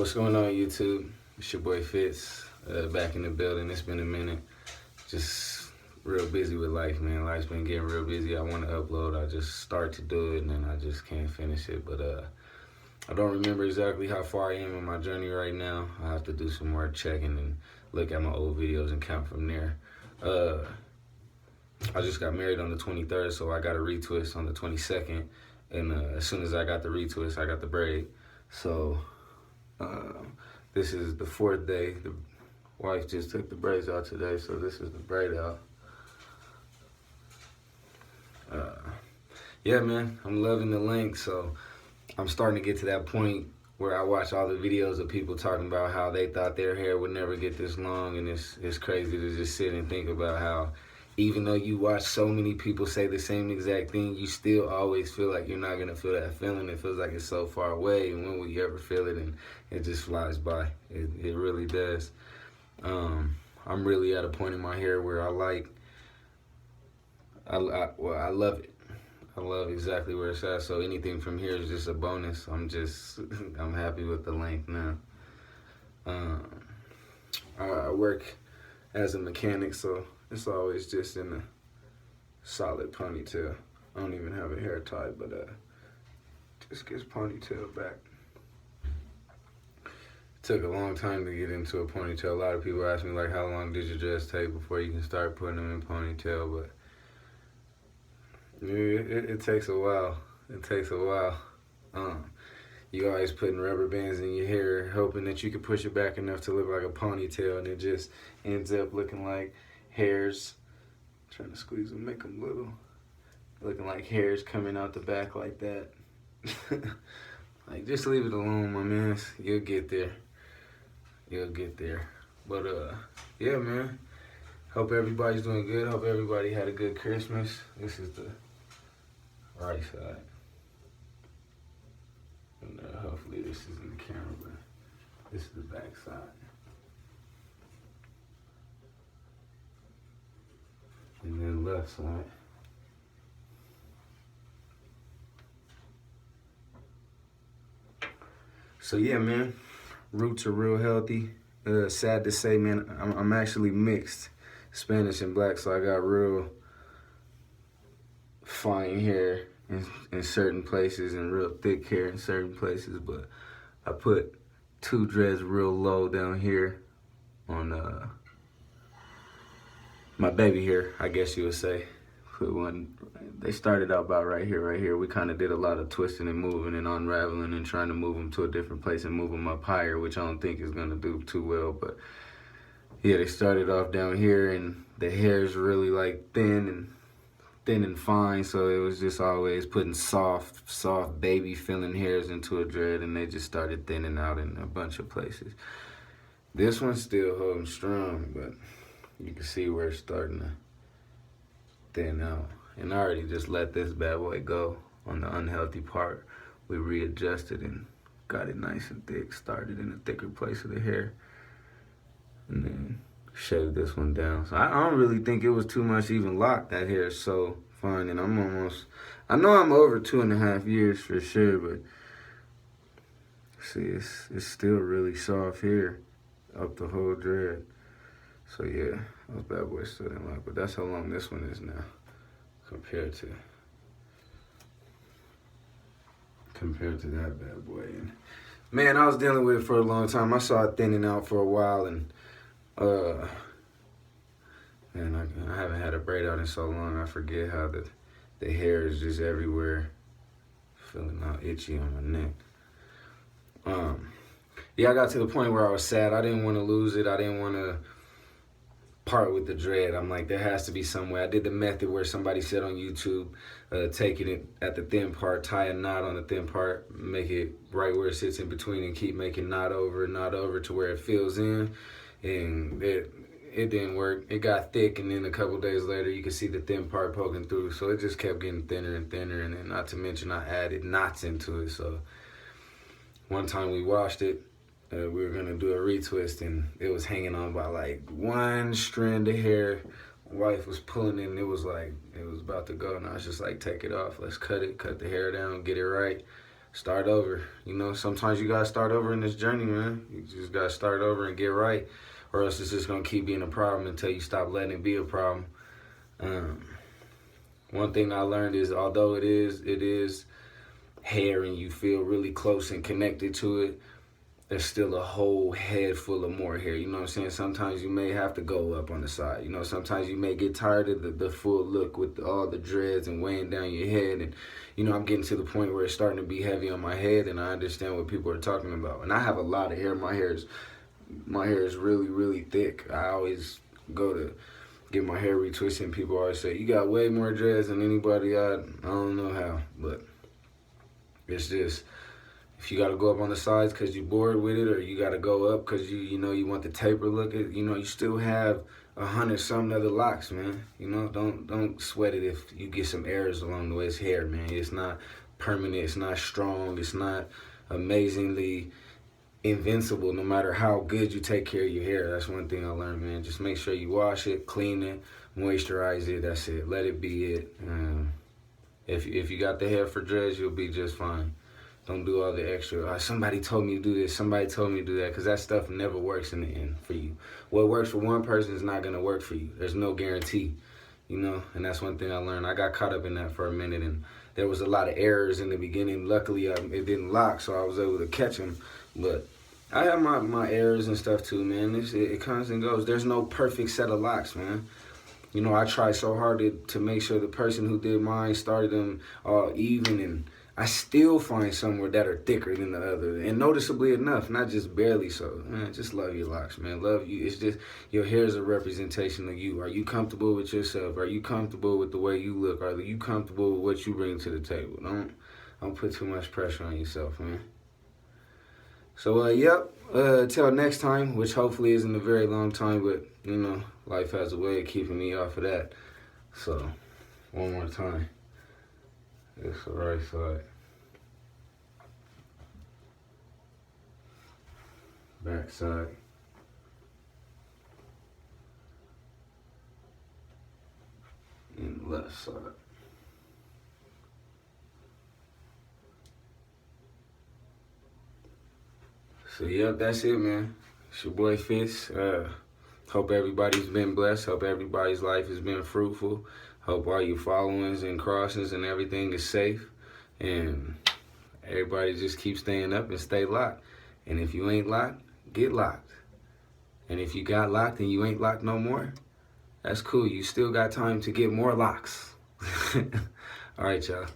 What's going on, YouTube? It's your boy Fitz, back in the building. It's been a minute. Just real busy with life, man. Life's been getting real busy. I want to upload. I just start to do it, and then I just can't finish it. But I don't remember exactly how far I am in my journey right now. I have to do some more checking and look at my old videos and count from there. I just got married on the 23rd, so I got a retwist on the 22nd. And as soon as I got the retwist, I got the braid. So this is the 4th day. The wife just took the braids out today, so this is the braid out. Yeah, man, I'm loving the length, so I'm starting to get to that point where I watch all the videos of people talking about how they thought their hair would never get this long, and it's crazy to just sit and think about how even though you watch so many people say the same exact thing, you still always feel like you're not going to feel that feeling. It feels like it's so far away, and when will you ever feel it? And it just flies by. It really does. I'm really at a point in my hair where I love it. I love exactly where it's at, so anything from here is just a bonus. I'm happy with the length now. I work as a mechanic, so it's always just in a solid ponytail. I don't even have a hair tie, but just gets ponytail back. It took a long time to get into a ponytail. A lot of people ask me, like, how long did your dress take before you can start putting them in ponytail, but it takes a while. It takes a while. You always putting rubber bands in your hair, hoping that you can push it back enough to look like a ponytail, and it just ends up looking like hairs. Trying to squeeze them, make them little. Looking like hairs coming out the back like that. Like, just leave it alone, my man. You'll get there. You'll get there. But, yeah, man. Hope everybody's doing good. Hope everybody had a good Christmas. This is the right side. And hopefully this is in the camera, but this is the back side. And then left side. So yeah, man, roots are real healthy. Sad to say, man, I'm actually mixed, Spanish and black, so I got real fine hair in certain places and real thick hair in certain places, but I put 2 dreads real low down here on my baby hair, I guess you would say. Put one, they started out about right here. We kind of did a lot of twisting and moving and unraveling and trying to move them to a different place and move them up higher, which I don't think is gonna do too well, but yeah, they started off down here and the hair's really like thin and fine, so it was just always putting soft baby feeling hairs into a dread, and they just started thinning out in a bunch of places. This one's still holding strong, but you can see where it's starting to thin out. And I already just let this bad boy go on the unhealthy part. We readjusted and got it nice and thick, started in the thicker place of the hair, and then shaved this one down. So I don't really think it was too much even locked. That hair is so fine, and I know I'm over 2.5 years for sure, but see, it's still really soft hair up the whole dread. So yeah, those bad boys still didn't lock, but that's how long this one is now compared to that bad boy. And man, I was dealing with it for a long time. I saw it thinning out for a while, and man, I haven't had a braid out in so long. I forget how the hair is just everywhere, feeling all itchy on my neck. Yeah, I got to the point where I was sad. I didn't want to lose it. I didn't want to part with the dread. I'm like, there has to be some way. I did the method where somebody said on YouTube, taking it at the thin part, tie a knot on the thin part, make it right where it sits in between, and keep making knot over to where it fills in. And it didn't work. It got thick, and then a couple days later, you could see the thin part poking through. So it just kept getting thinner and thinner, and then not to mention I added knots into it. So one time we washed it, we were gonna do a retwist, and it was hanging on by like 1 strand of hair. My wife was pulling it, and it was like, it was about to go, and I was just like, take it off, let's cut it, cut the hair down, get it right. Start over. You know, sometimes you gotta start over in this journey, man. You just gotta start over and get right, or else it's just gonna keep being a problem until you stop letting it be a problem. Um, One thing I learned is, although it is hair and you feel really close and connected to it, there's still a whole head full of more hair. You know what I'm saying? Sometimes you may have to go up on the side. You know, sometimes you may get tired of the full look with all the dreads and weighing down your head. And, you know, I'm getting to the point where it's starting to be heavy on my head, and I understand what people are talking about. And I have a lot of hair. My hair is really, really thick. I always go to get my hair retwisted, and people always say, you got way more dreads than anybody. I don't know how, but it's just, if you got to go up on the sides because you're bored with it, or you got to go up because you know you want the taper look, you know, you still have 100-something other locks, man. You know, don't sweat it if you get some errors along the way. It's hair, man. It's not permanent. It's not strong. It's not amazingly invincible, no matter how good you take care of your hair. That's one thing I learned, man. Just make sure you wash it, clean it, moisturize it. That's it. Let it be it. If you got the hair for dreads, you'll be just fine. Don't do all the extra. Somebody told me to do this. Somebody told me to do that, because that stuff never works in the end for you. What works for one person is not going to work for you. There's no guarantee, you know, and that's one thing I learned. I got caught up in that for a minute, and there was a lot of errors in the beginning. Luckily, it didn't lock, so I was able to catch them. But I have my errors and stuff too, man. It comes and goes. There's no perfect set of locks, man. You know, I tried so hard to make sure the person who did mine started them all even, and I still find somewhere that are thicker than the other, and noticeably enough, not just barely so. Man, just love your locks, man. Love you. It's just, your hair is a representation of you. Are you comfortable with yourself? Are you comfortable with the way you look? Are you comfortable with what you bring to the table? Don't put too much pressure on yourself, man. So, yep, till next time, which hopefully isn't a very long time, but, you know, life has a way of keeping me off of that. So, one more time. It's the right side. Back side. And left side. So, yep, that's it, man. It's your boy Fitz. Hope everybody's been blessed. Hope everybody's life has been fruitful. Hope all your followings and crossings and everything is safe. And everybody just keep staying up and stay locked. And if you ain't locked, get locked. And if you got locked and you ain't locked no more, that's cool. You still got time to get more locks. All right, y'all.